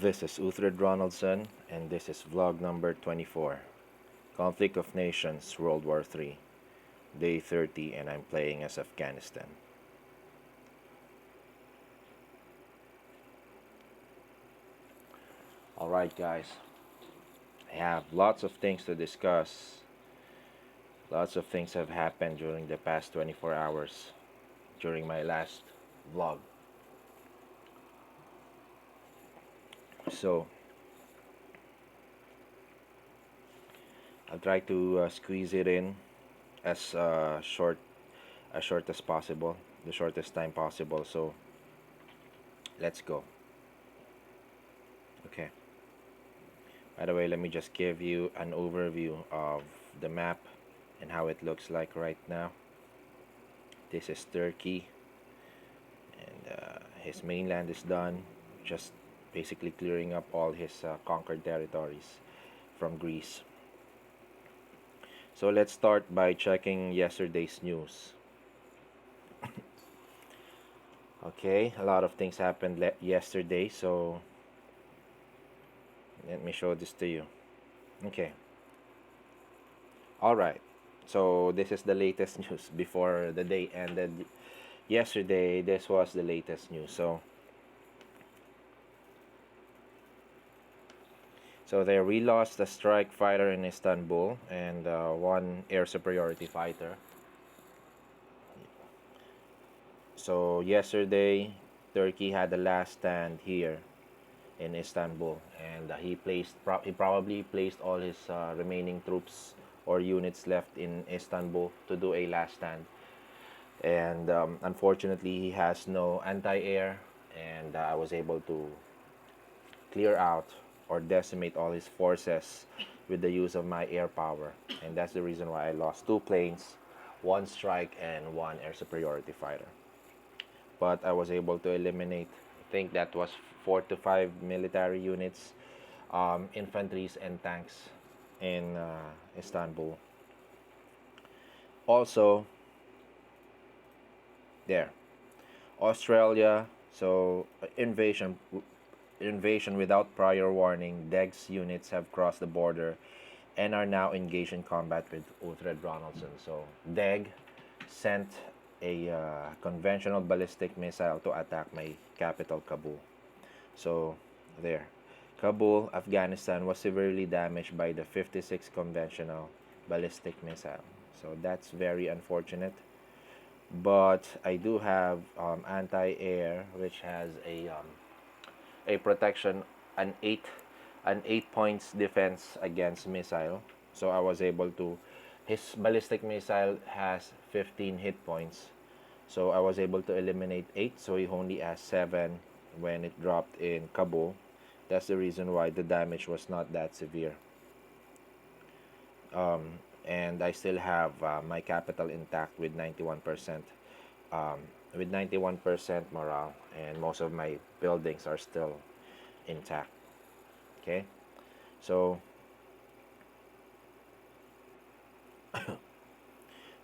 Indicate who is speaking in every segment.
Speaker 1: This is Uthred Ronaldson, and this is vlog number 24. Conflict of Nations, World War 3, day 30, and I'm playing as Afghanistan. Alright guys, I have lots of things to discuss. Lots of things have happened during the past 24 hours during my last vlog. So, I'll try to squeeze it in as short as possible, the shortest time possible. So, let's go. Okay. By the way, let me just give you an overview of the map and how it looks like right now. This is Turkey, and his mainland is done, just basically clearing up all his conquered territories from Greece. So let's start by checking yesterday's news. Okay, a lot of things happened yesterday, so let me show this to you. Okay. Alright, so this is the latest news before the day ended yesterday. This was the latest news. So they relost a strike fighter in Istanbul and one air superiority fighter. So yesterday, Turkey had the last stand here in Istanbul, and he probably placed all his remaining troops or units left in Istanbul to do a last stand. And unfortunately, he has no anti-air, and I was able to clear out or decimate all his forces with the use of my air power. And that's the reason why I lost 2 planes, 1 strike, and 1 air superiority fighter. But I was able to eliminate, I think that was 4 to 5 military units, infantries, and tanks in Istanbul. Also, there, Australia. So invasion without prior warning. DEG's units have crossed the border and are now engaged in combat with Uthred Ronaldson. So DEG sent a conventional ballistic missile to attack my capital, Kabul. So there, Kabul, Afghanistan was severely damaged by the 56 conventional ballistic missile. So that's very unfortunate. But I do have anti-air, which has a protection, an 8 points defense against missile. So I was able to, his ballistic missile has 15 hit points, so I was able to eliminate 8, so he only has 7 when it dropped in Kabul. That's the reason why the damage was not that severe. And I still have my capital intact with 91%, with 91% morale, and most of my buildings are still intact. Okay, so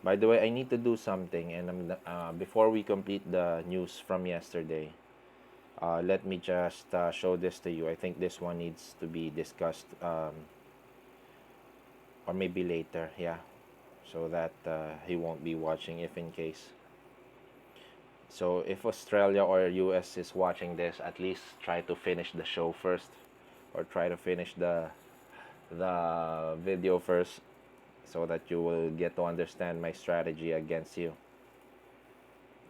Speaker 1: by the way, I need to do something, and before we complete the news from yesterday, let me just show this to you. I think this one needs to be discussed, or maybe later, yeah, so that he won't be watching if in case. So if Australia or US is watching this, at least try to finish the show first, or try to finish the video first, so that you will get to understand my strategy against you.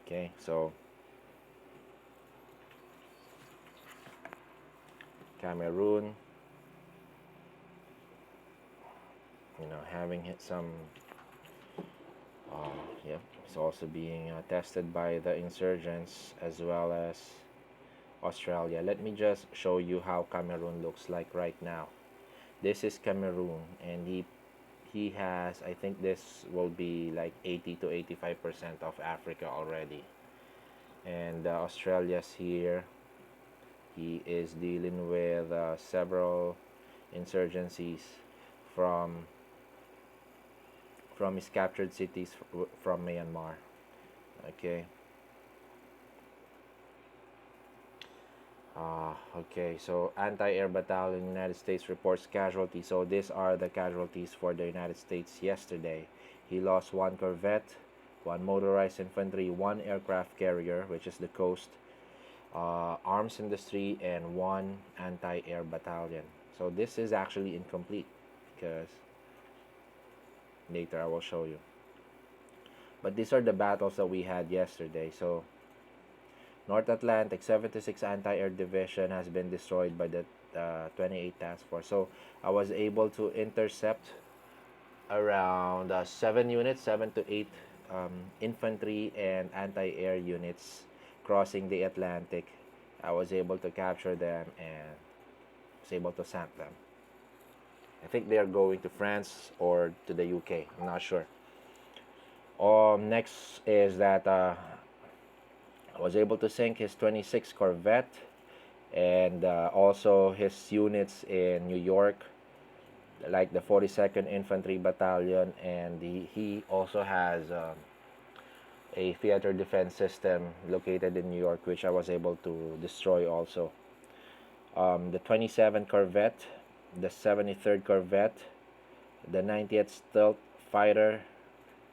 Speaker 1: Okay, so Cameroon, having hit some, yep, it's also being tested by the insurgents as well as Australia. Let me just show you how Cameroon looks like right now. This is Cameroon, and he has, I think this will be like 80 to 85% of Africa already. And Australia's here. He is dealing with several insurgencies from his captured cities from Myanmar. Okay. Okay, so anti-air battalion, United States reports casualties. So these are the casualties for the United States yesterday. He lost one corvette, one motorized infantry, one aircraft carrier, which is the coast, arms industry, and one anti-air battalion. So this is actually incomplete because later I will show you. But these are the battles that we had yesterday. So North Atlantic 76 Anti-Air Division has been destroyed by the 28 Task Force. So I was able to intercept around 7 units, 7 to 8 infantry and anti-air units crossing the Atlantic. I was able to capture them and was able to sink them. I think they are going to France or to the UK. I'm not sure. Next is that I was able to sink his 26 Corvette and also his units in New York, like the 42nd Infantry Battalion, and he also has a theater defense system located in New York, which I was able to destroy also. The 27th Corvette, the 73rd Corvette, the 90th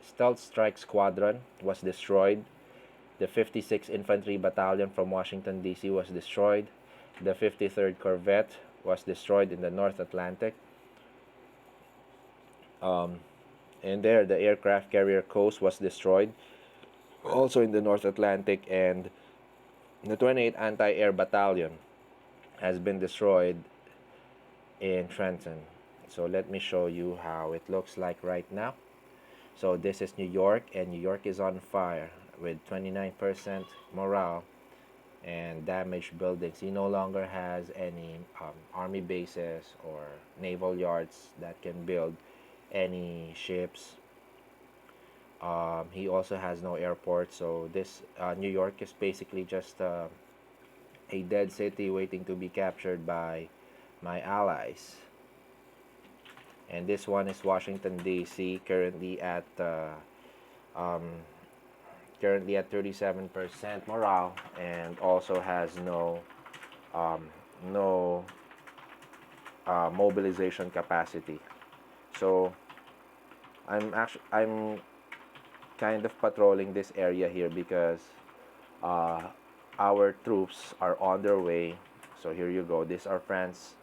Speaker 1: Stealth Strike Squadron was destroyed. The 56th Infantry Battalion from Washington, D.C. was destroyed. The 53rd Corvette was destroyed in the North Atlantic. And there, the aircraft carrier Coast was destroyed, also in the North Atlantic, and the 28th Anti-Air Battalion has been destroyed in Trenton. So let me show you how it looks like right now. So this is New York, and New York is on fire with 29% morale and damaged buildings. He no longer has any army bases or naval yards that can build any ships. He also has no airport, so this New York is basically just a dead city waiting to be captured by my allies. And this one is Washington, D.C., currently at 37% morale, and also has no mobilization capacity. So I'm kind of patrolling this area here because our troops are on their way. So here you go. These are French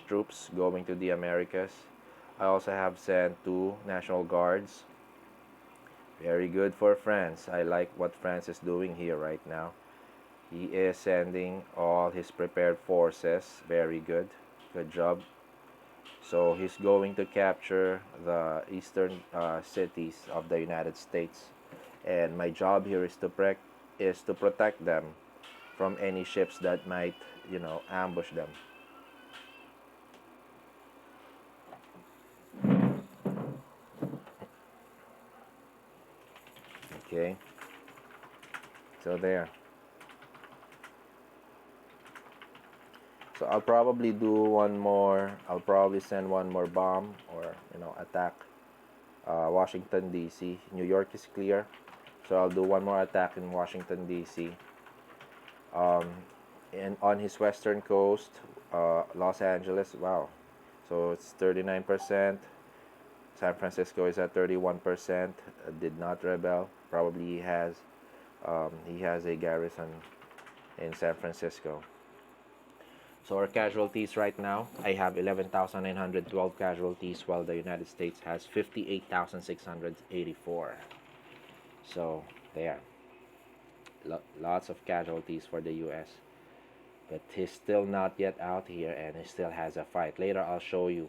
Speaker 1: troops going to the Americas. I also have sent 2 National Guards. Very good for France. I like what France is doing here right now. He is sending all his prepared forces. Very good. Good job. So he's going to capture the eastern cities of the United States. And my job here is to protect them from any ships that might, ambush them. Okay. So there. So I'll probably do one more. I'll probably send one more bomb or attack Washington D.C. New York is clear, so I'll do one more attack in Washington D.C. And on his western coast, Los Angeles. Wow, so it's 39%. San Francisco is at 31%. Did not rebel. Probably he has a garrison in San Francisco. So our casualties right now, I have 11,912 casualties, while the United States has 58,684. So there, lots of casualties for the U.S. But he's still not yet out here, and he still has a fight. Later, I'll show you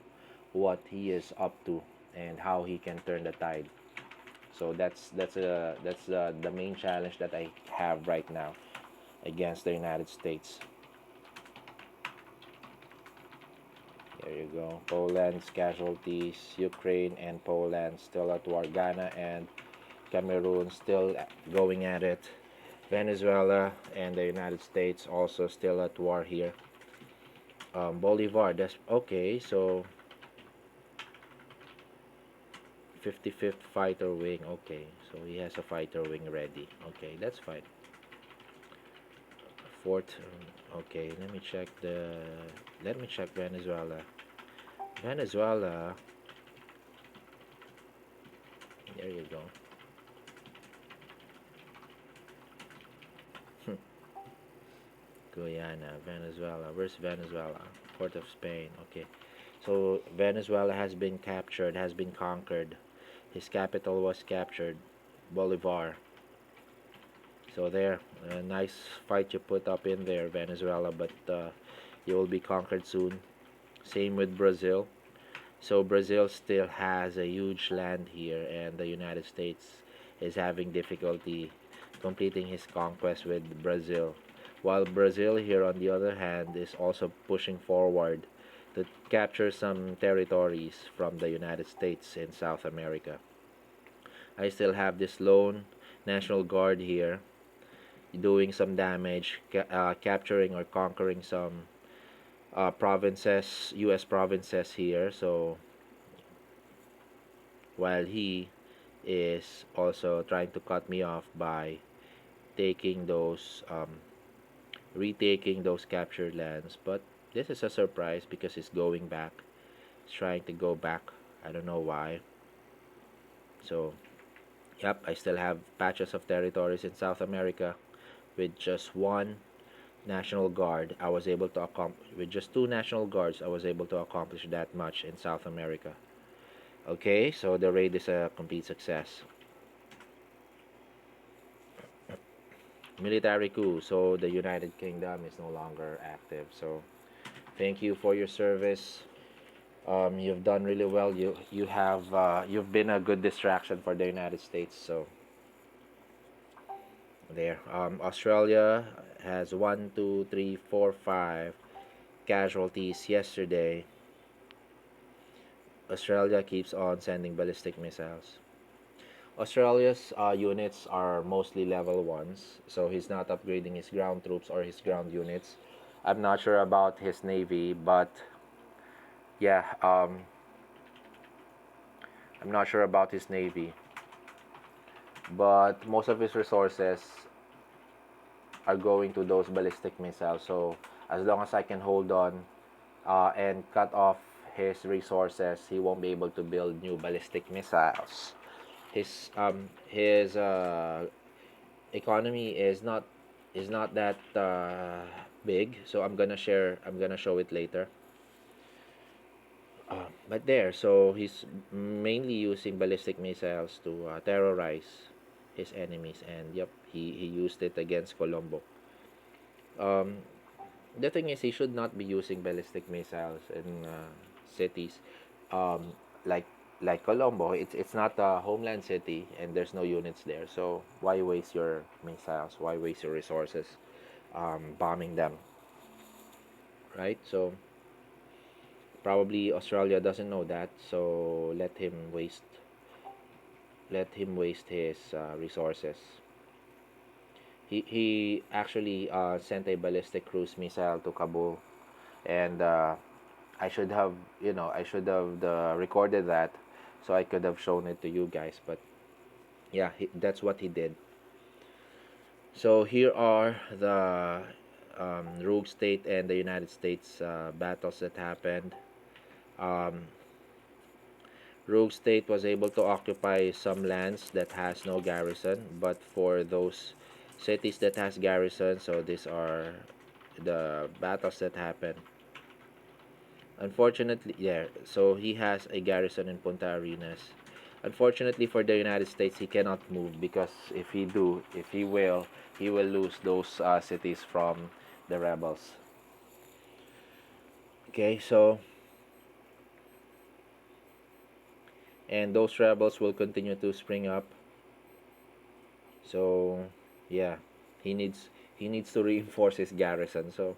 Speaker 1: what he is up to and how he can turn the tide. So that's the main challenge that I have right now against the United States. There you go. Poland's casualties, Ukraine and Poland still at war. Ghana and Cameroon still going at it. Venezuela and the United States also still at war here. Bolivar, that's okay. So 55th fighter wing. Okay, so he has a fighter wing ready. Okay, that's fine. Fourth Okay, let me check Venezuela. Venezuela, there you go. Guyana, Venezuela. Where's Venezuela? Port of Spain. Okay. So Venezuela has been captured, has been conquered. His capital was captured, Bolivar. So there, a nice fight you put up in there, Venezuela, but you will be conquered soon. Same with Brazil. So Brazil still has a huge land here, and the United States is having difficulty completing his conquest with Brazil. While Brazil here, on the other hand, is also pushing forward to capture some territories from the United States in South America. I still have this lone National Guard here doing some damage, capturing or conquering some provinces, U.S. provinces here. So while he is also trying to cut me off by taking those, retaking those captured lands. But this is a surprise because he's going back. He's trying to go back. I don't know why. So, yep, I still have patches of territories in South America with just one National Guard. I was able to accomplish, with just two National Guards, I was able to accomplish that much in South America. Okay, so the raid is a complete success. Military coup. So the United Kingdom is no longer active. So thank you for your service. You've done really well. You've been a good distraction for the United States. So there. Australia has one, two, three, four, five casualties yesterday. Australia keeps on sending ballistic missiles. Australia's units are mostly level ones, so he's not upgrading his ground troops or his ground units. I'm not sure about his navy, but yeah, I'm not sure about his navy. But most of his resources are going to those ballistic missiles. So as long as I can hold on and cut off his resources, he won't be able to build new ballistic missiles. His economy is not that big, so I'm gonna show it later. But there, so he's mainly using ballistic missiles to terrorize his enemies, and yep, he used it against Colombo. um, the thing is, he should not be using ballistic missiles in cities, um, like Colombo. It's not a homeland city, and there's no units there. So why waste your missiles? Why waste your resources bombing them, right? So probably Australia doesn't know that. So let him waste his resources. He actually sent a ballistic cruise missile to Kabul, and I should have recorded that, so I could have shown it to you guys. But yeah, that's what he did. So here are the rogue state and the United States battles that happened. Um, rogue state was able to occupy some lands that has no garrison, but for those cities that has garrison, so these are the battles that happened. Unfortunately, yeah, so he has a garrison in Punta Arenas. Unfortunately for the United States, he cannot move because if he will lose those cities from the rebels. Okay, so and those rebels will continue to spring up. So yeah, he needs he needs to reinforce his garrison. So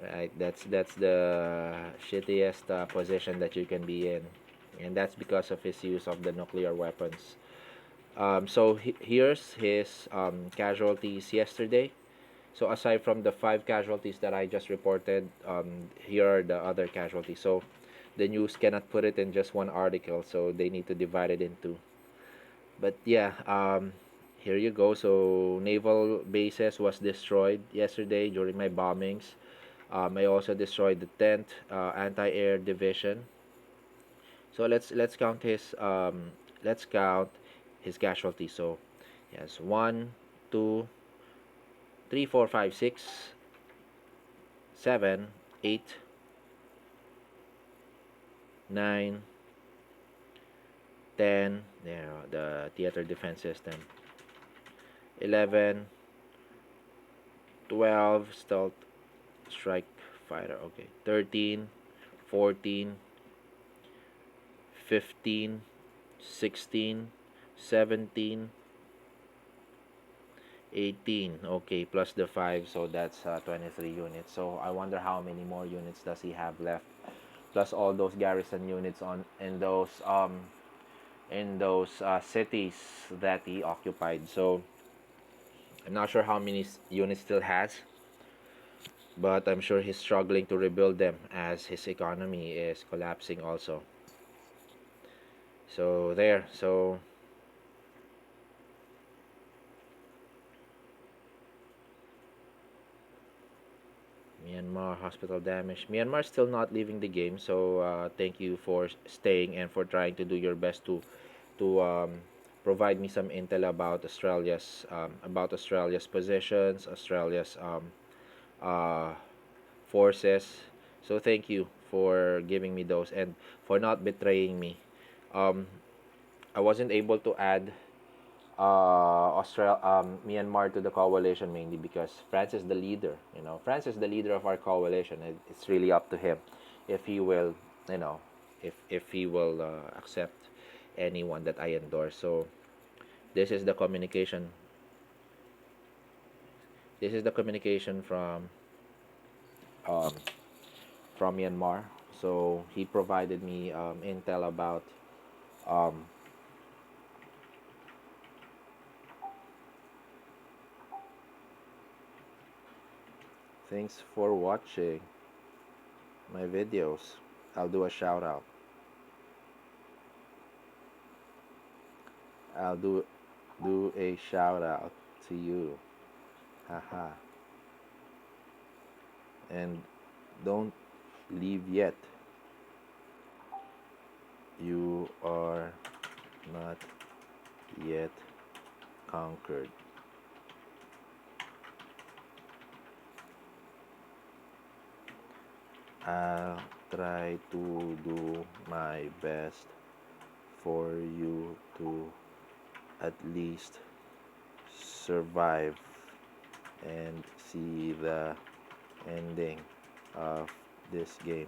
Speaker 1: right, that's the shittiest position that you can be in, and that's because of his use of the nuclear weapons. So here's his casualties yesterday. So aside from the five casualties that I just reported, here are the other casualties. So the news cannot put it in just one article, so they need to divide it into. But yeah, Here you go. So naval bases was destroyed yesterday during my bombings. I also destroyed the 10th anti-air division. So let's count his casualties. So yes, 1, 2, 3, 4, 5, 6, 7, 8, 9, 10. There, the theater defense system. 11, 12 stealth strike fighter. Okay, 13, 14, 15, 16, 17, 18. Okay, plus the 5, so that's 23 units. So I wonder how many more units does he have left, plus all those garrison units on in those cities that he occupied. So I'm not sure how many units still has, but I'm sure he's struggling to rebuild them as his economy is collapsing also. So there. So Myanmar hospital damage. Myanmar still not leaving the game. So thank you for staying and for trying to do your best to provide me some intel about Australia's positions, Australia's uh, forces. So thank you for giving me those and for not betraying me. Um, I wasn't able to add Myanmar to the coalition mainly because France is the leader. France is the leader of our coalition. It's really up to him if he will, you know, if he will accept anyone that I endorse. So this is the communication. This is the communication um, from Myanmar. So he provided me intel about um, thanks for watching my videos. I'll do a shout out. I'll do a shout out to you. Haha. And don't leave yet. You are not yet conquered. I'll try to do my best for you to at least survive and see the ending of this game.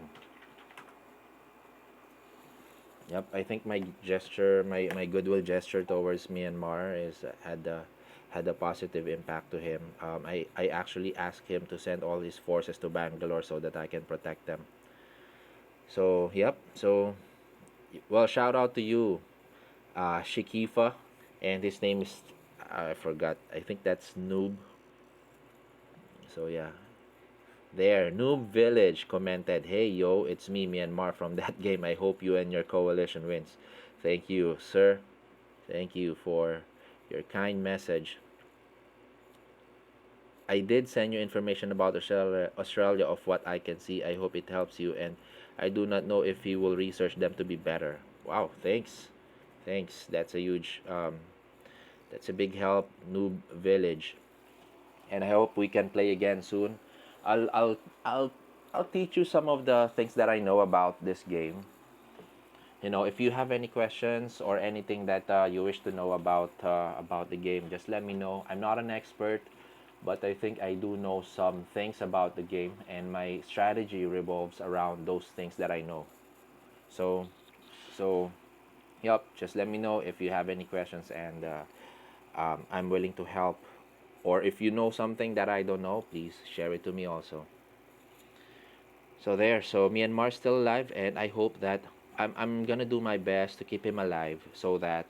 Speaker 1: Yep, I think my gesture, my goodwill gesture towards Myanmar is had a positive impact to him. I actually asked him to send all his forces to Bangalore so that I can protect them. So yep. So well, shout out to you, Shikifa, and his name is I forgot. I think that's Noob. So yeah, there, Noob Village commented, "Hey yo, it's me, Myanmar from that game. I hope you and your coalition wins." Thank you, sir. Thank you for your kind message. I did send you information about Australia of what I can see. I hope it helps you, and I do not know if you will research them to be better. Wow, thanks. Thanks. That's a big help, Noob Village. And I hope we can play again soon. I'll I'll I'll I'll teach you some of the things that I know about this game. If you have any questions or anything that you wish to know about the game, just let me know. I'm not an expert, but I think I do know some things about the game, and my strategy revolves around those things that I know. So, so, yep. Just let me know if you have any questions, and I'm willing to help. Or if you know something that I don't know, please share it to me also. So there, so Myanmar's still alive, and I hope that I'm gonna do my best to keep him alive so that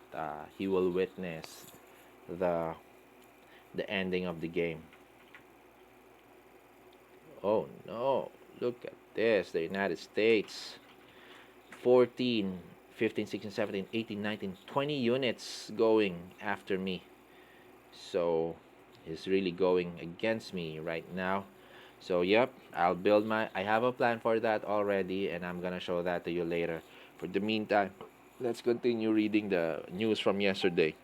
Speaker 1: he will witness the the ending of the game. Oh no, look at this, the United States. 14, 15, 16, 17, 18, 19, 20 units going after me. So he's really going against me right now. So yep, I have a plan for that already, and I'm gonna show that to you later. For the meantime, let's continue reading the news from yesterday.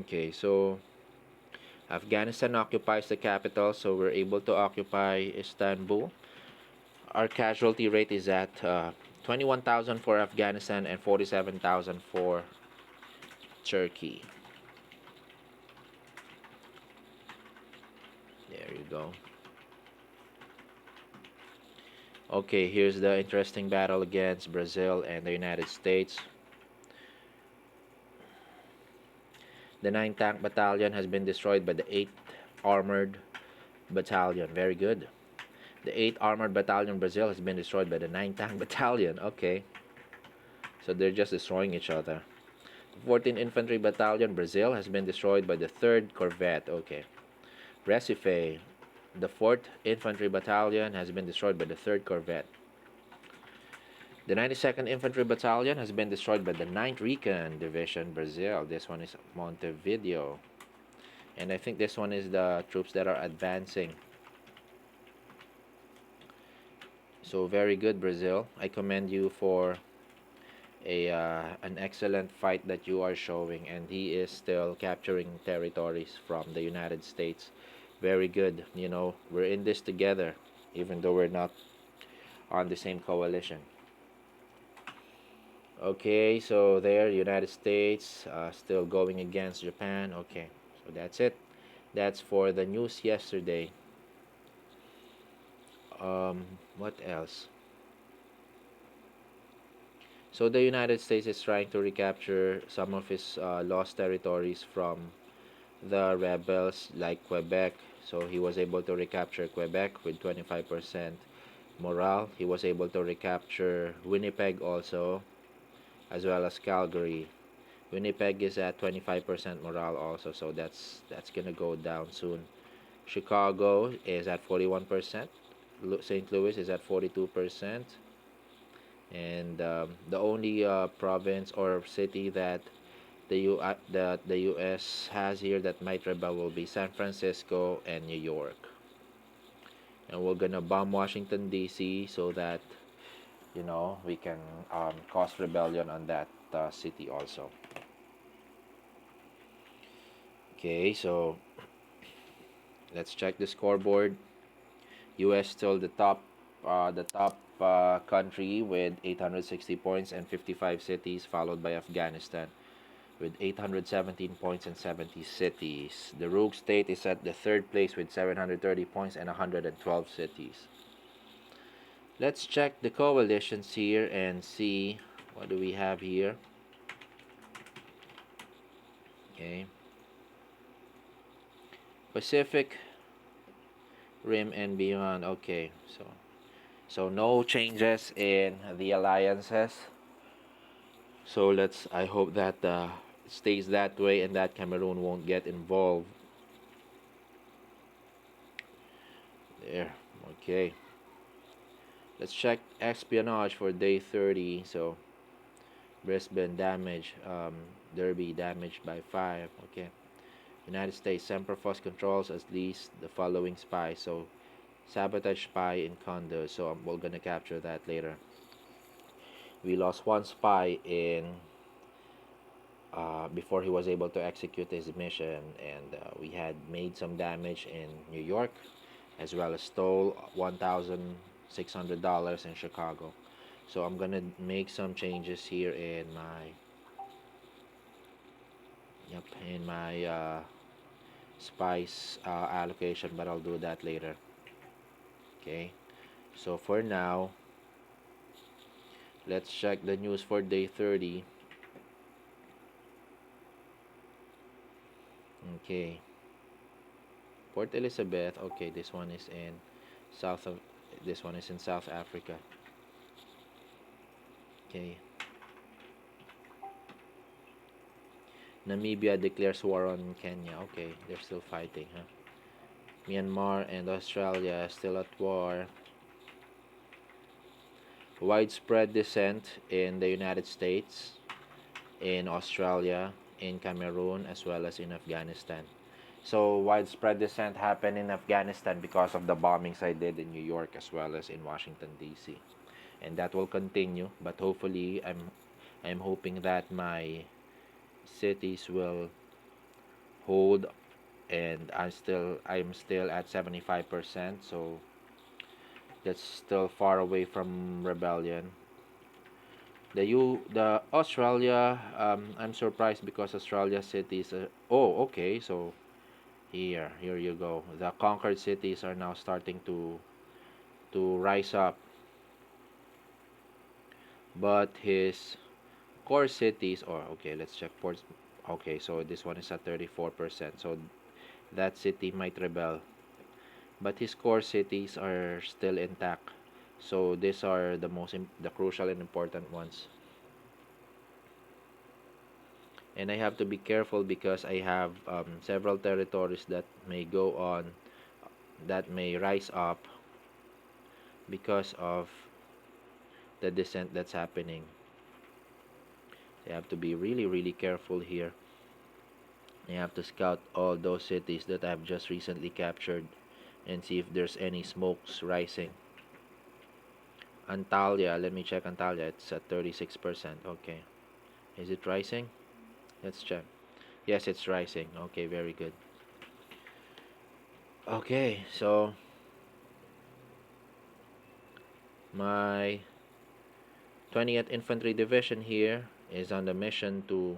Speaker 1: Okay, so Afghanistan occupies the capital, so we're able to occupy Istanbul. Our casualty rate is at 21,000 for Afghanistan and 47,000 for Turkey. There you go. Okay, here's the interesting battle against Brazil and the United States. The 9th Tank Battalion has been destroyed by the 8th Armored Battalion. Very good. The 8th Armored Battalion Brazil has been destroyed by the 9th Tank Battalion. Okay. So they're just destroying each other. The 14th Infantry Battalion Brazil has been destroyed by the 3rd Corvette. Okay. Recife. The 4th Infantry Battalion has been destroyed by the 3rd Corvette. The 92nd Infantry Battalion has been destroyed by the 9th Recon Division Brazil. This one is Montevideo. And I think this one is the troops that are advancing. So very good, Brazil. I commend you for an excellent fight that you are showing, and he is still capturing territories from the United States. Very good. You know, we're in this together, even though we're not on the same coalition. Okay, so there, United States still going against Japan. Okay, so that's it. That's for the news yesterday. What else? So the United States is trying to recapture some of his lost territories from the rebels, like Quebec. So he was able to recapture Quebec with 25% morale. He was able to recapture Winnipeg also, as well as Calgary. Winnipeg is at 25% morale also, so that's gonna go down soon. Chicago is at 41%. St. Louis is at 42%. And the only province or city that the U.S. has here that might rebel will be San Francisco and New York. And we're gonna bomb Washington D.C. so that we can cause rebellion on that city also. Okay, so let's check the scoreboard. U.S. still the top country with 860 points and 55 cities, followed by Afghanistan with 817 points and 70 cities. The Rogue State is at the third place with 730 points and 112 cities. Let's check the coalitions here and see what do we have here. Okay. Pacific Rim and beyond. Okay, so no changes in the alliances. So I hope that it stays that way and that Cameroon won't get involved. There. Okay. Let's check espionage for day 30. So Brisbane damage, Derby damaged by 5. Okay. United States Semperfos controls at least the following spies. So sabotage spy in Condor. So we're gonna capture that later. We lost one spy in before he was able to execute his mission, and we had made some damage in New York, as well as stole $1,600 in Chicago. So I'm gonna make some changes here in my spice allocation, but I'll do that later. Okay, so for now, let's check the news for day 30. Okay, Port Elizabeth. Okay, this one is in South Africa. Okay, Namibia declares war on Kenya. Okay, they're still fighting, huh? Myanmar and Australia still at war. Widespread dissent in the United States, in Australia, in Cameroon as well as in Afghanistan. So widespread dissent happened in Afghanistan because of the bombings I did in New York as well as in Washington D.C. And that will continue, but hopefully I'm hoping that my cities will hold, and I'm still at 75%, so that's still far away from rebellion. The Australia, I'm surprised because Australia cities oh, okay, so here you go. The conquered cities are now starting to rise up, but his core cities, or okay, let's check ports. Okay, so this one is at 34%, so that city might rebel, but his core cities are still intact. So these are the crucial and important ones. And I have to be careful because I have several territories that may go on, that may rise up because of the dissent that's happening. I have to be really, really careful here. I have to scout all those cities that I've just recently captured and see if there's any smokes rising. Antalya, let me check Antalya. It's at 36%. Okay. Is it rising? Let's check. Yes, it's rising. Okay, very good. Okay, so my 20th Infantry Division here is on the mission to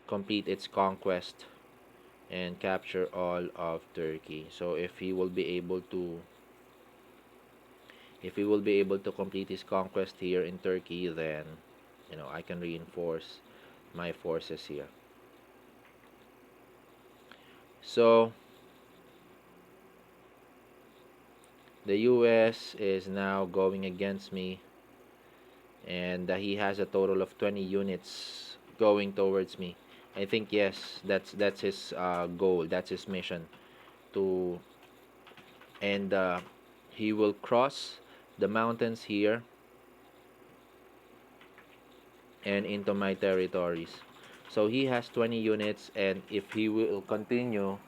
Speaker 1: complete its conquest and capture all of Turkey. So if he will be able to complete his conquest here in Turkey, then I can reinforce my forces here. So the US is now going against me, and he has a total of 20 units going towards me. I think yes, that's his goal, that's his mission, to and he will cross the mountains here and into my territories. So he has 20 units, and if he will continue,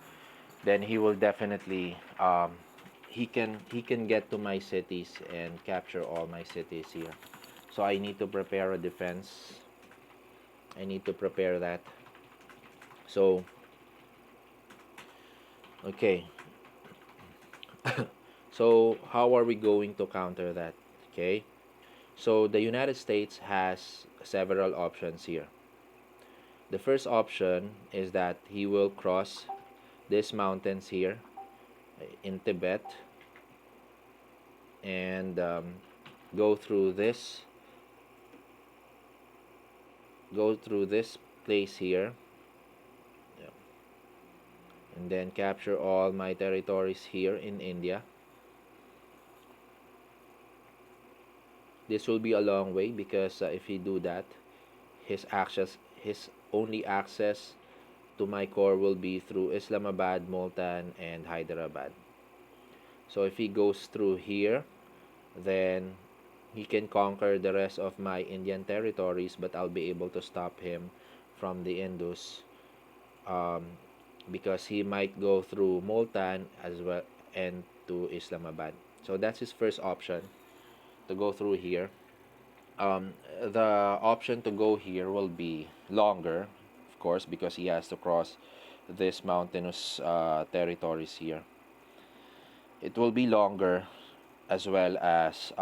Speaker 1: then he will definitely he can get to my cities and capture all my cities here. So I need to prepare a defense. I need to prepare that. So okay. So how are we going to counter that? Okay. So the United States has several options here. The first option is that he will cross these mountains here in Tibet and go through this place here, yeah, and then capture all my territories here in India. This will be a long way because if he do that, his only access to my core will be through Islamabad, Multan, and Hyderabad. So if he goes through here, then he can conquer the rest of my Indian territories, but I'll be able to stop him from the Indus, um, because he might go through Multan as well and to Islamabad. So that's his first option, to go through here. The option to go here will be longer, of course, because he has to cross this mountainous territories here. It will be longer as well as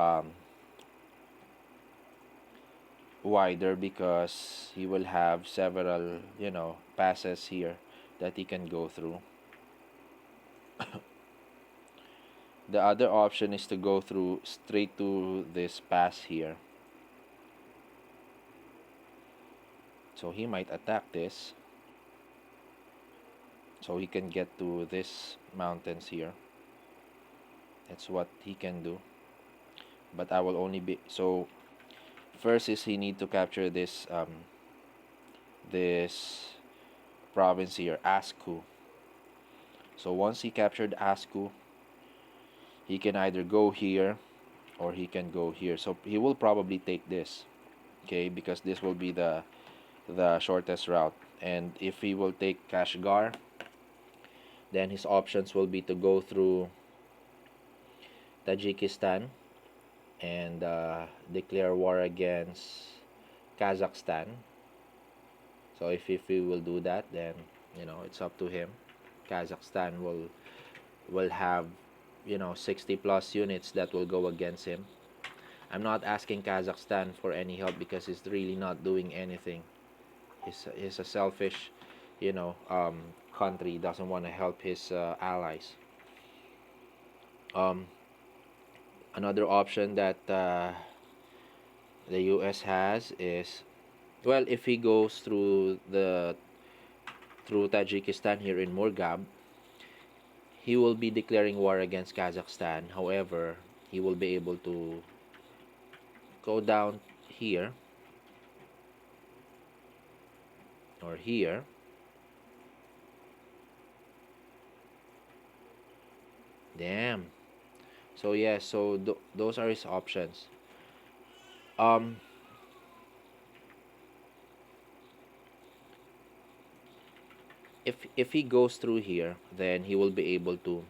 Speaker 1: wider because he will have several, passes here that he can go through. The other option is to go through straight to this pass here. So he might attack this, so he can get to this mountains here. That's what he can do. But I will only be so. First is he need to capture this province here, Asku. So once he captured Asku, he can either go here or he can go here. So he will probably take this, okay, because this will be the shortest route. And if he will take Kashgar, then his options will be to go through Tajikistan and declare war against Kazakhstan. So if he will do that, then it's up to him. Kazakhstan will have 60 plus units that will go against him. I'm not asking Kazakhstan for any help because he's really not doing anything. He's a selfish, country. Doesn't want to help his allies. Um, Another option that the U.S. has is, well, if he goes through Tajikistan here in Morgab, he will be declaring war against Kazakhstan. However, he will be able to go down here or here. Damn. So yeah, so those are his options. Um, if he goes through here, then he will be able to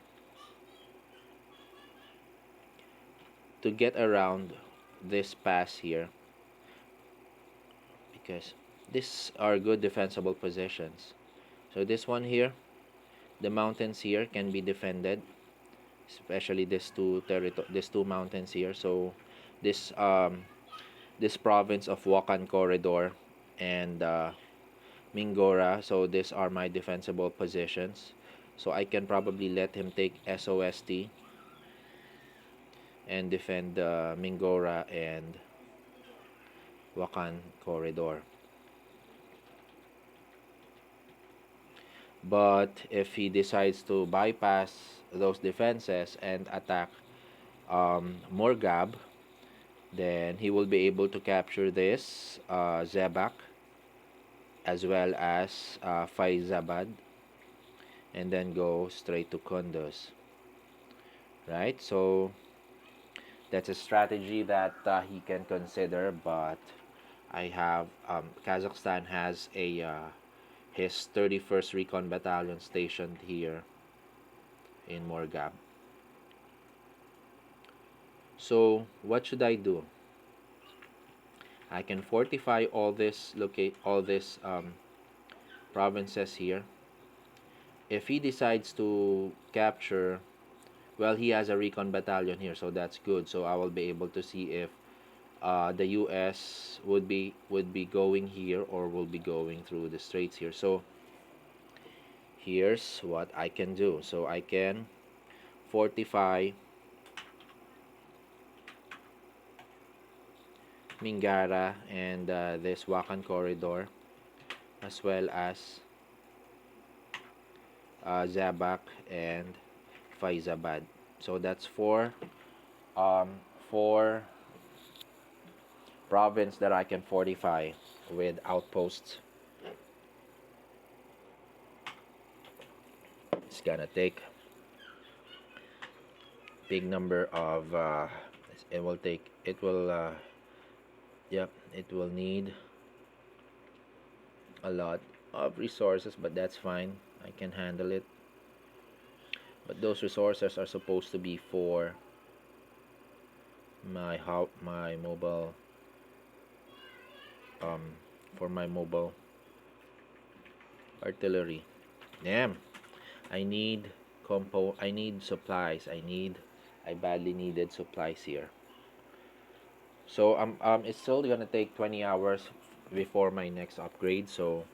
Speaker 1: get around this pass here because these are good defensible positions. So this one here, the mountains here can be defended, especially these two mountains here. So this this province of Wakhan corridor and Mingora. So these are my defensible positions. So I can probably let him take SOST and defend Mingora and Wakhan corridor. But if he decides to bypass those defenses and attack Morgab, then he will be able to capture this Zebak as well as Faizabad and then go straight to Kunduz. Right? So that's a strategy that he can consider, but I have Kazakhstan has a his 31st Recon Battalion stationed here in Morgab. So what should I do? I can fortify all this provinces here. If he decides to capture, well, he has a recon battalion here, so that's good. So I will be able to see if the U.S. would be going here or will be going through the straits here. So here's what I can do. So I can fortify Mingara and this Wakhan corridor, as well as Zabak and Faizabad. So that's four province that I can fortify with outposts. It's gonna take big number of it will need a lot of resources, but that's fine. I can handle it. But those resources are supposed to be for my mobile artillery. Damn. I need supplies. I badly needed supplies here. So it's still gonna take 20 hours before my next upgrade, so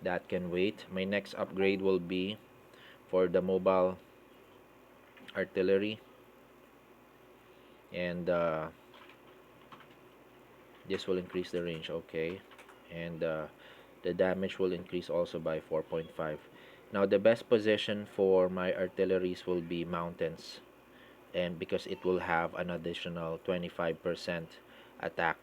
Speaker 1: that can wait. My next upgrade will be for the mobile artillery, and this will increase the range, okay, and the damage will increase also by 4.5. Now the best position for my artilleries will be mountains, and because it will have an additional 25% attack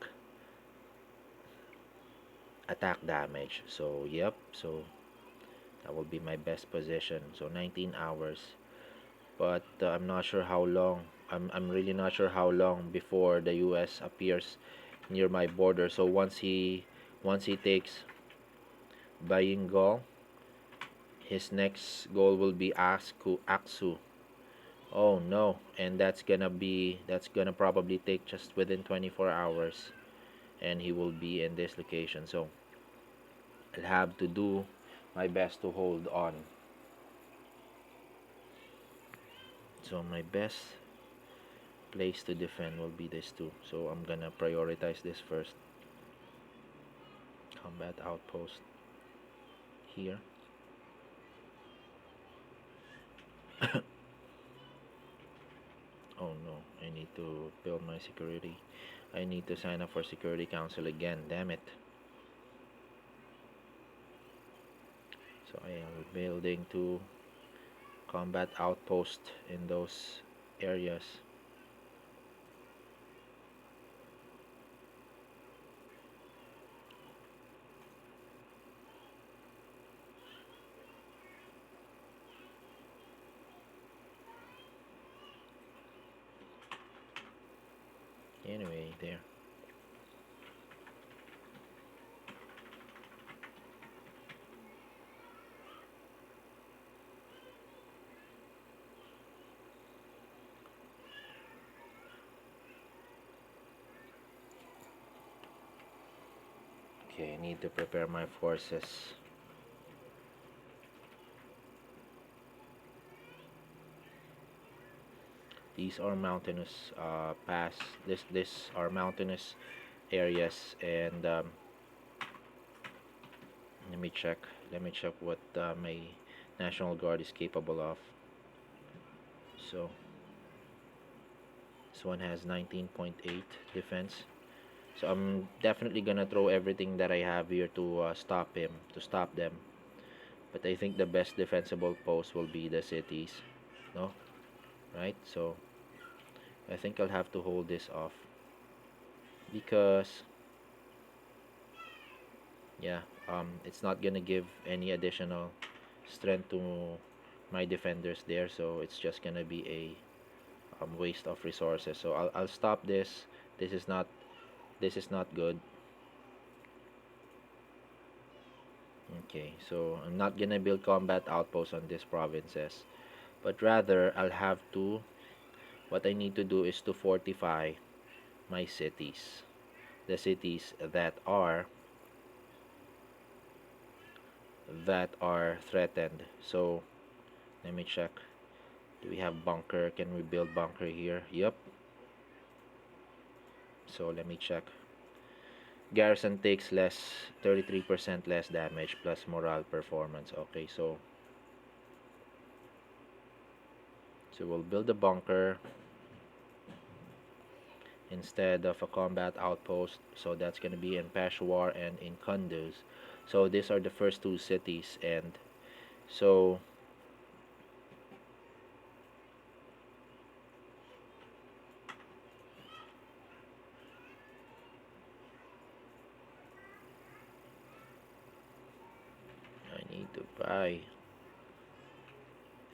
Speaker 1: damage. So yep, so that will be my best position. So 19 hours, but I'm not sure how long. I'm really not sure how long before the US appears near my border. So once he takes buying goal. His next goal will be Aksu. Oh no, and that's gonna probably take just within 24 hours, and he will be in this location. So I'll have to do my best to hold on. So my best place to defend will be this two. So I'm gonna prioritize this first. Combat outpost here. Oh no, I need to build my security. I need to sign up for Security Council again, damn it. So I am building to combat outpost in those areas. Anyway, there. Okay, I need to prepare my forces. These are mountainous pass. This are mountainous areas, and let me check. Let me check what my National Guard is capable of. So this one has 19.8 defense. So I'm definitely gonna throw everything that I have here to stop them. But I think the best defensible post will be the cities, no? Right? So I think I'll have to hold this off because yeah, it's not gonna give any additional strength to my defenders there. So it's just gonna be a waste of resources. So I'll stop this. This is not this is not good. Okay, so I'm not gonna build combat outposts on these provinces, but rather I'll have to. What I need to do is to fortify my cities, the cities that are threatened. So let me check. Do we have bunker? Can we build bunker here? Yep. So let me check. Garrison takes less, 33% less damage plus morale performance. Okay, so we'll build a bunker instead of a combat outpost. So that's going to be in Peshawar and in Kunduz. So these are the first two cities, and so I need to buy.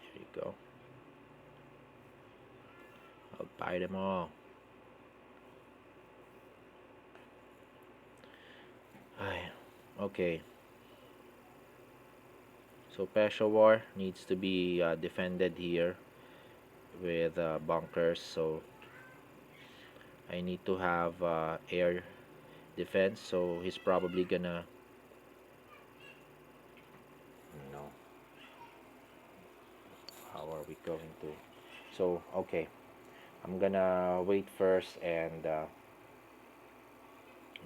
Speaker 1: There you go. I'll buy them all. Okay. So Peshawar needs to be defended here with bunkers. So I need to have air defense. So he's probably gonna. No. How are we going to? So okay, I'm gonna wait first, and I'm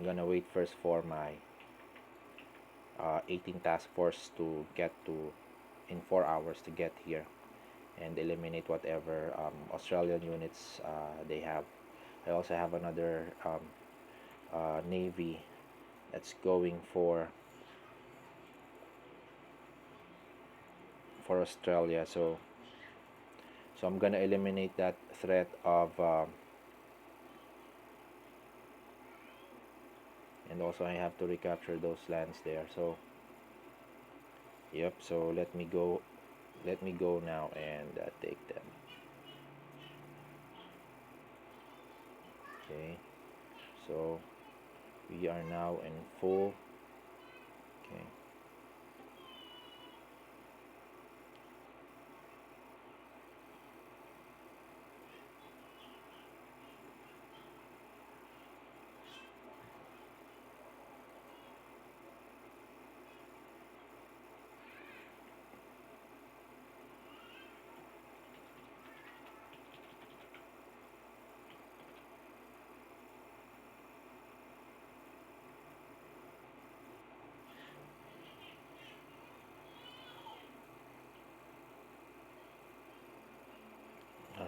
Speaker 1: gonna wait first for my 18 task force to get to in 4 hours to get here and eliminate whatever Australian units they have. I also have another navy that's going for Australia. So I'm gonna eliminate that threat of and also I have to recapture those lands there. So yep. So let me go now and take them. Okay. So we are now in full. Okay.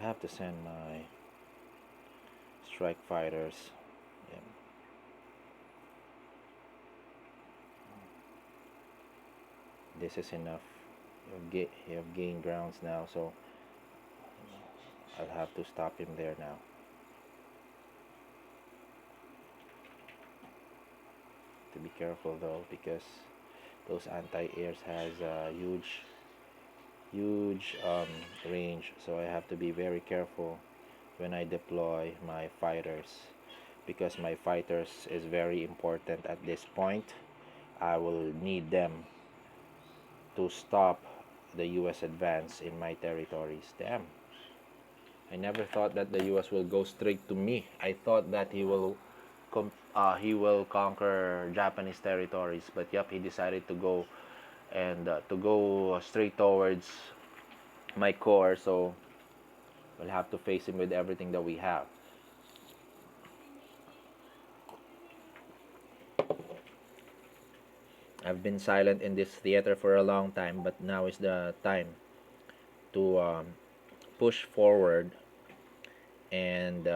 Speaker 1: have to send my strike fighters. Yeah. This is enough. You have gained grounds now, so I'll have to stop him there now. To be careful though, because those anti-airs has a huge range, so I have to be very careful when I deploy my fighters, because my fighters is very important at this point. I will need them to stop the US advance in my territories. Damn, I never thought that the US will go straight to me. I thought that he will conquer Japanese territories, but yep, he decided to go and to go straight towards my core. So we'll have to face him with everything that we have. I've been silent in this theater for a long time, but now is the time to push forward and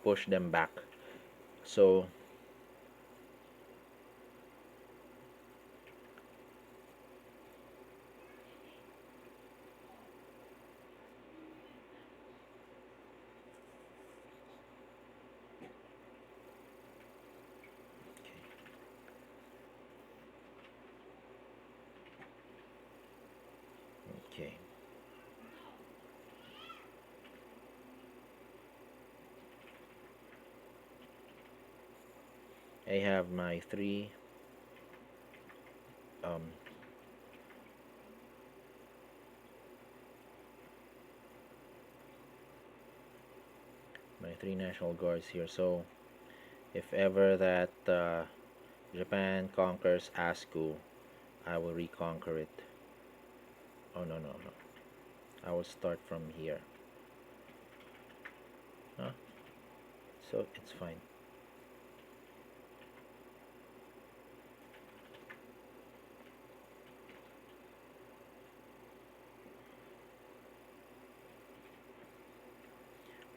Speaker 1: push them back. So okay, I have um, my three national guards here. So if ever that Japan conquers ASCU, I will reconquer it. Oh, no, no, no. I will start from here. Huh? So it's fine.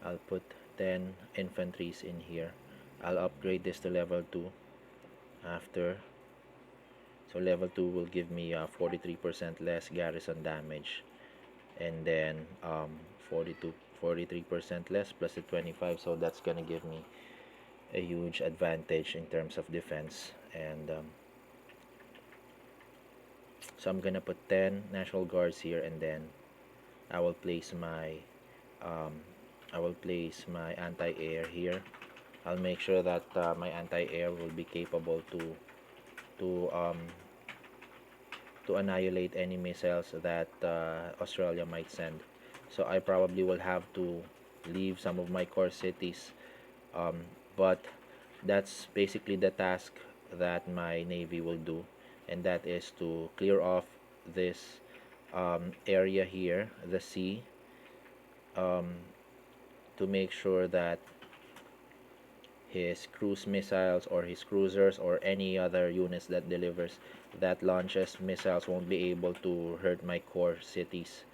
Speaker 1: I'll put 10 infantries in here. I'll upgrade this to level 2 after. So level 2 will give me 43% less garrison damage, and then 43% less plus the 25, so that's gonna give me a huge advantage in terms of defense. And so I'm gonna put 10 national guards here, and then I will place my um, anti-air here. I'll make sure that my anti-air will be capable to um, to annihilate any missiles that Australia might send. So I probably will have to leave some of my core cities, but that's basically the task that my navy will do, and that is to clear off this area here, the sea, um, to make sure that his cruise missiles or his cruisers or any other units that delivers that launches missiles won't be able to hurt my core cities.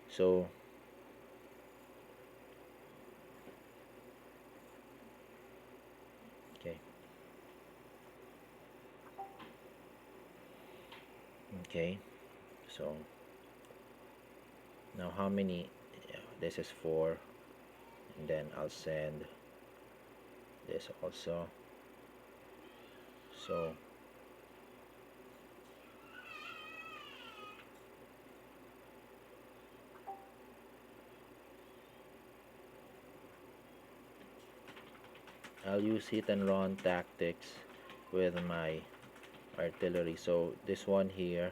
Speaker 1: So okay, okay, so now how many? Yeah, this is 4, and then I'll send this also. So I'll use hit and run tactics with my artillery. So this one here,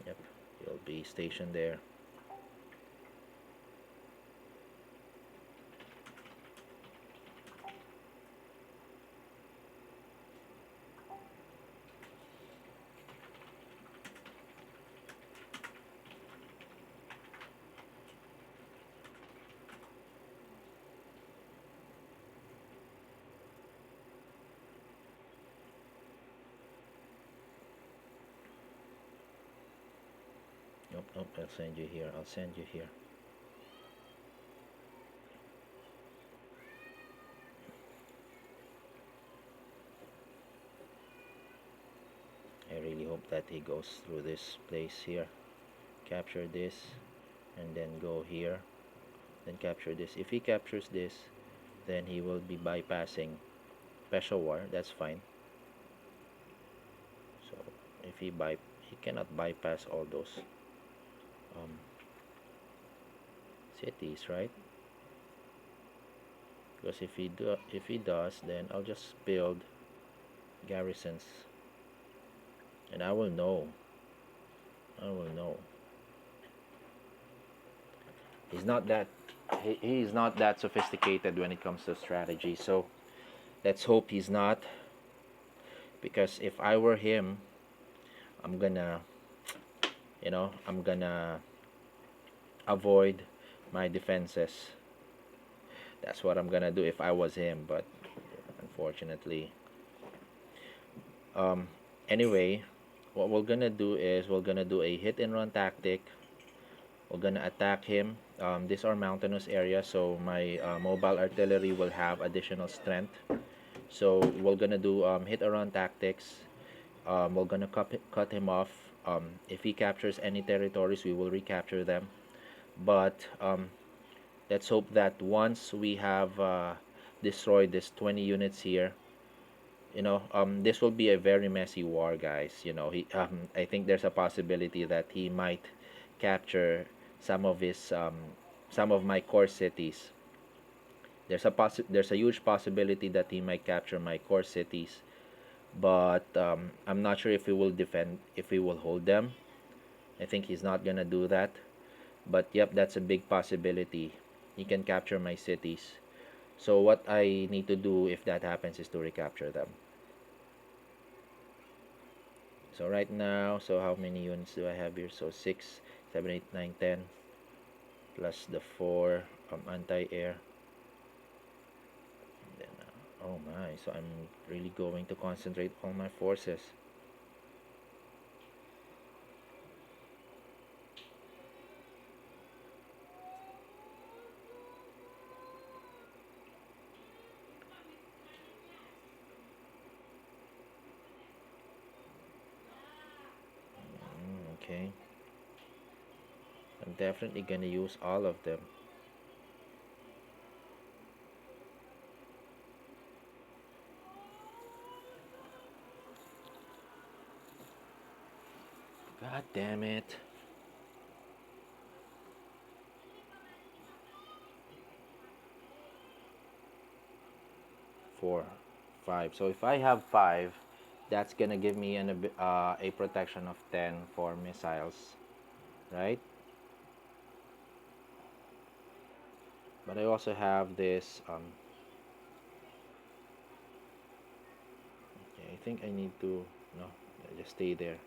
Speaker 1: yep, you'll be stationed there. Oh, oh, I'll send you here. I'll send you here. I really hope that he goes through this place here. Capture this, and then go here. Then capture this. If he captures this, then he will be bypassing Peshawar. That's fine. So if he cannot bypass all those um, cities, right? Because if he does, then I'll just build garrisons, and I will know. I will know. He's not that he's not that sophisticated when it comes to strategy. So let's hope he's not, because if I were him, I'm gonna, I'm gonna avoid my defenses. That's what I'm gonna do if I was him, but unfortunately. Um, anyway, what we're gonna do is we're gonna do a hit and run tactic. We're gonna attack him. These are mountainous areas, so my mobile artillery will have additional strength. So we're gonna do hit and run tactics. We're gonna cut him off. If he captures any territories, we will recapture them. But let's hope that once we have destroyed this 20 units here, this will be a very messy war, guys. I think there's a possibility that he might capture some of his some of my core cities. There's a huge possibility that he might capture my core cities, but I'm not sure if he will defend, if he will hold them. I think he's not gonna do that. But yep, that's a big possibility. He can capture my cities. So what I need to do if that happens is to recapture them. So right now, so how many units do I have here? So 6, 7, 8, 9, 10 plus the 4 anti-air. Then, oh my, so I'm really going to concentrate all my forces. Okay. I'm definitely gonna use all of them. God damn it. 4, 5. So if I have 5, that's gonna give me a protection of 10 for missiles, right? But I also have this. Okay, I think I need to. No, just stay there.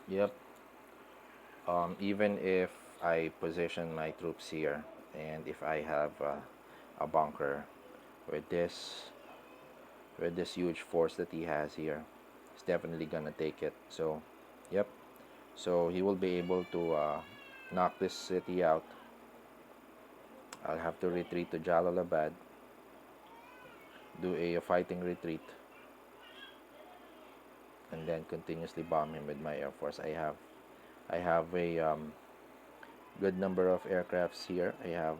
Speaker 1: Yep. Even if I position my troops here, and if I have a bunker with this huge force that he has here, he's definitely gonna take it. So, yep. So he will be able to knock this city out. I'll have to retreat to Jalalabad, do a fighting retreat, and then continuously bomb him with my air force. I have a good number of aircrafts here. I have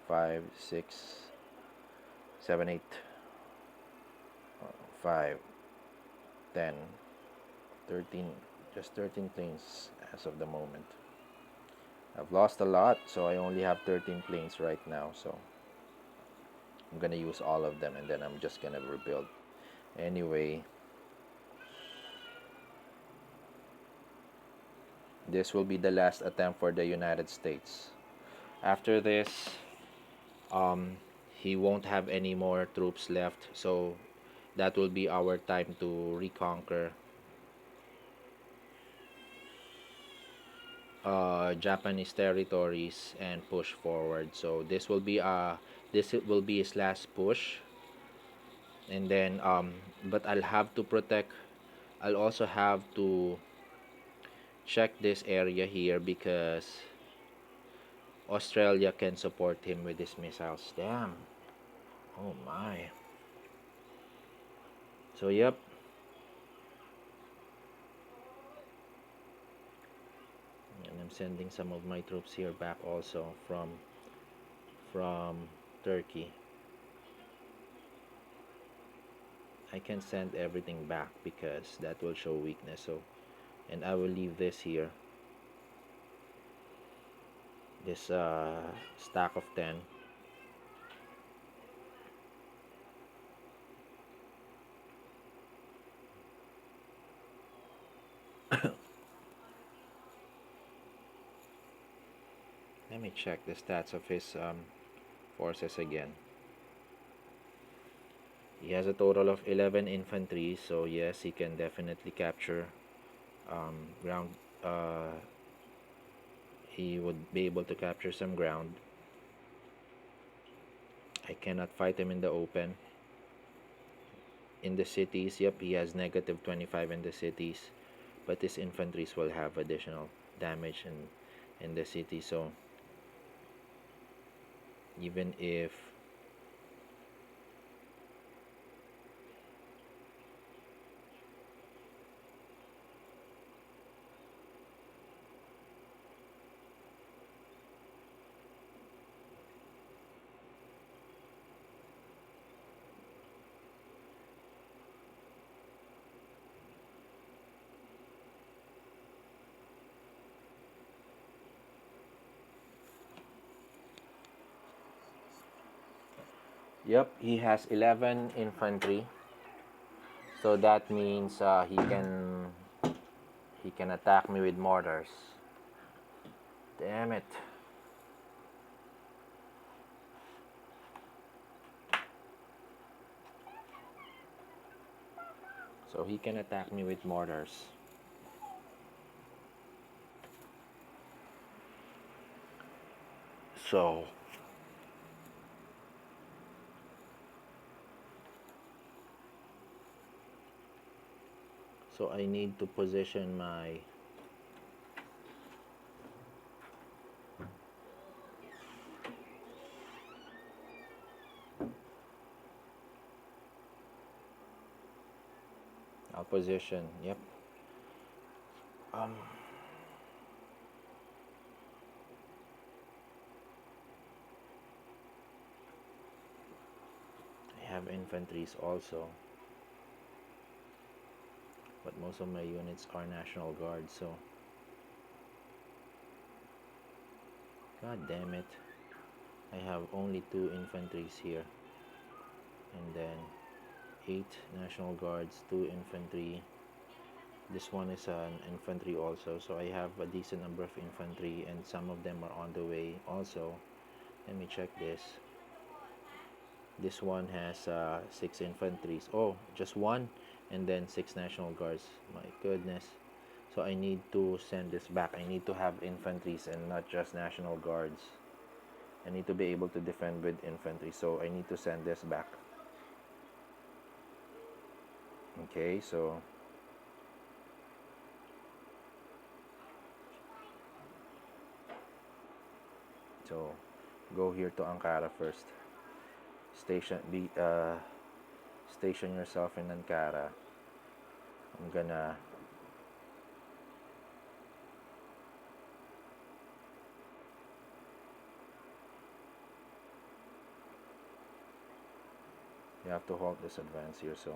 Speaker 1: 5, 6, 7, 8, 5, 10, 13, just 13 planes as of the moment. I've lost a lot, so I only have 13 planes right now. So I'm gonna use all of them, and then I'm just gonna rebuild. Anyway, this will be the last attempt for the United States. After this, um, he won't have any more troops left, so that will be our time to reconquer Japanese territories and push forward. So this will be his last push, and then but I'll have to protect. I'll also have to check this area here because Australia can support him with his missiles. Damn. Oh my. So yep. And I'm sending some of my troops here back also from Turkey. I can send everything back because that will show weakness. So, and I will leave this here. This stack of 10. Let me check the stats of his forces again. He has a total of 11 infantry, so yes, he can definitely capture ground. He would be able to capture some ground. I cannot fight him in the open. In the cities, yep, he has negative 25 in the cities, but his infantries will have additional damage in the city. So even if yep, he has 11 infantry, so that means he can attack me with mortars. Damn it. So he can attack me with mortars. So I need to position my position. Yep. Um I have infantries also, but most of my units are National Guard, so god damn it. I have only 2 infantries here, and then 8 National Guards, 2 infantry. This one is an infantry also, so I have a decent number of infantry, and some of them are on the way also. Let me check this. This one has 6 infantries. Oh, just one, and then 6 National Guards. My goodness. So I need to send this back. I need to have infantries and not just National Guards. I need to be able to defend with infantry, so I need to send this back. Okay, so go here to Ankara first. Station yourself in Ankara. I'm gonna you have to halt this advance here, so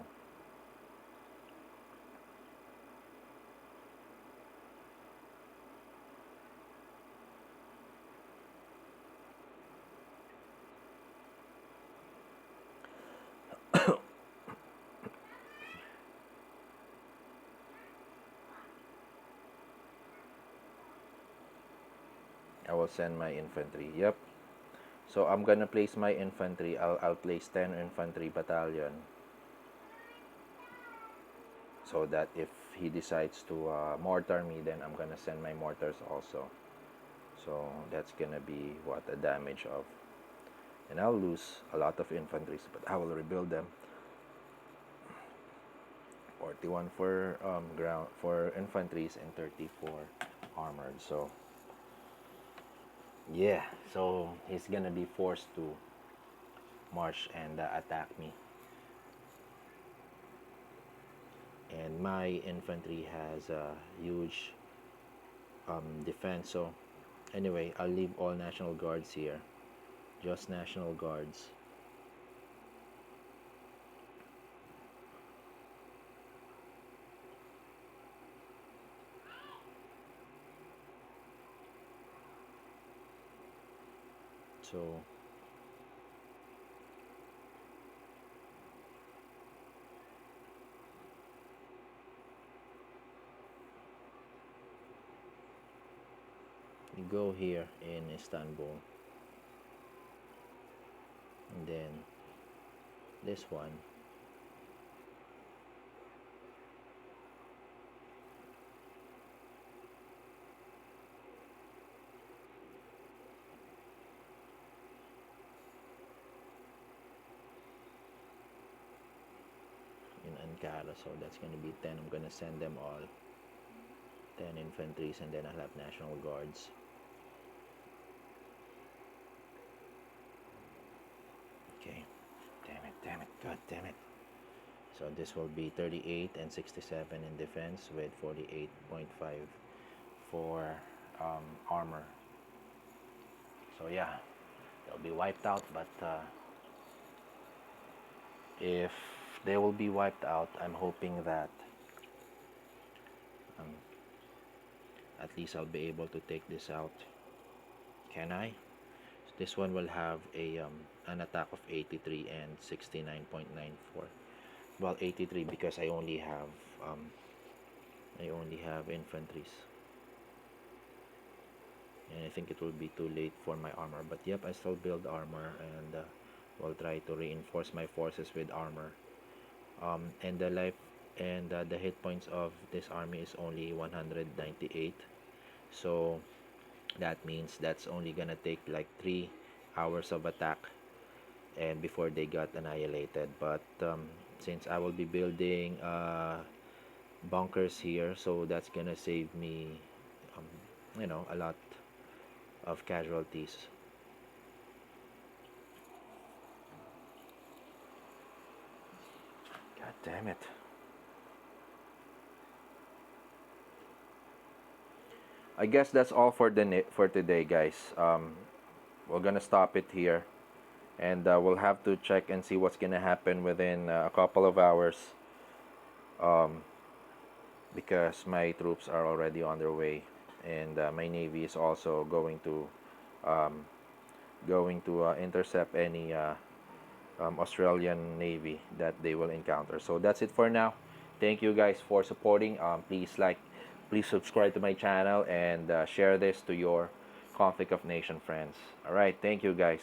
Speaker 1: I will send my infantry. Yep. So I'm gonna place my infantry. I'll place 10 infantry battalion, so that if he decides to mortar me, then I'm gonna send my mortars also. So that's gonna be what a damage of, and I'll lose a lot of infantry, but I will rebuild them. 41 for ground for infantries and 30 for armored. So yeah, so he's gonna be forced to march and attack me. And my infantry has a huge defense. So anyway, I'll leave all National Guards here, just National Guards. So you go here in Istanbul, and then this one. In Ankara, so that's gonna be 10. I'm gonna send them all 10 infantries, and then I'll have National Guards. Okay, damn it, god damn it. So this will be 38 and 67 in defense with 48.5 for armor. So yeah, they'll be wiped out, but if they will be wiped out, I'm hoping that um, at least I'll be able to take this out. Can I? This one will have a an attack of 83 and 69.94. Well, 83 because I only have infantries, and I think it will be too late for my armor. But yep, I still build armor, and will try to reinforce my forces with armor. And the life and the hit points of this army is only 198. So that means that's only gonna take like 3 hours of attack and before they got annihilated. But since I will be building bunkers here, so that's gonna save me a lot of casualties. God damn it. I guess that's all for for today, guys. We're gonna stop it here, and we'll have to check and see what's gonna happen within a couple of hours, um, because my troops are already on their way, and my navy is also um, going to intercept any Australian navy that they will encounter. So that's it for now. Thank you guys for supporting. Please subscribe to my channel, and share this to your conflict of nation friends. All right, thank you guys.